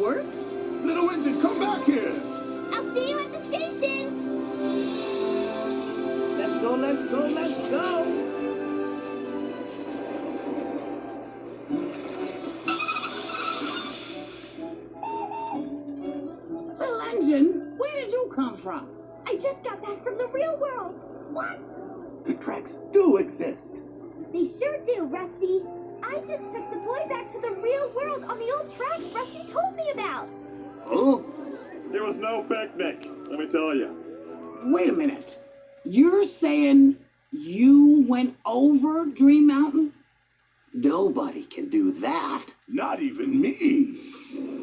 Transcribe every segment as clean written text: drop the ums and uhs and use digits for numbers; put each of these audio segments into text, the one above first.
sport? Little engine, come back here! I'll see you at the station! Let's go, let's go, let's go! Little engine, where did you come from? I just got back from the real world. What? The tracks do exist. They sure do, Rusty. I just took the boy back to the real world on the old tracks Rusty told me about. Huh? There was no picnic, let me tell you. Wait a minute. You're saying you went over Dream Mountain? Nobody can do that. Not even me.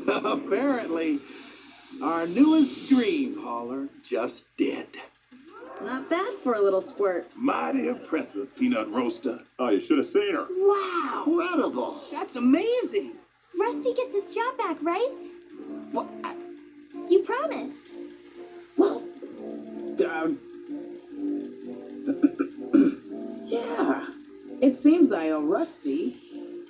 Apparently, our newest dream hauler just did. Not bad for a little squirt. Mighty impressive, Peanut Roaster. Oh, you should have seen her. Wow! Incredible. That's amazing! Rusty gets his job back, right? Well, You promised. yeah. It seems I owe Rusty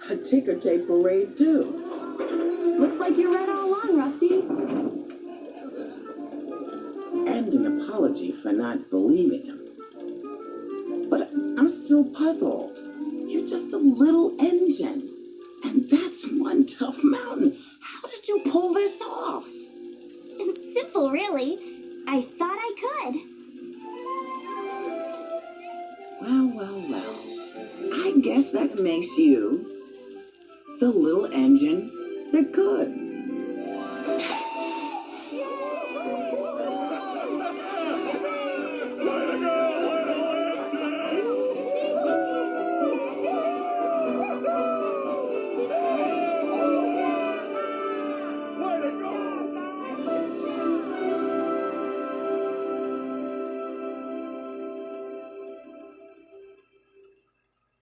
a ticker tape parade, too. Looks like you're right all along, Rusty. And an apology for not believing him. But I'm still puzzled. You're just a little engine. And that's one tough mountain. How did you pull this off? Simple, really. I thought I could. Well. I guess that makes you the little engine that could.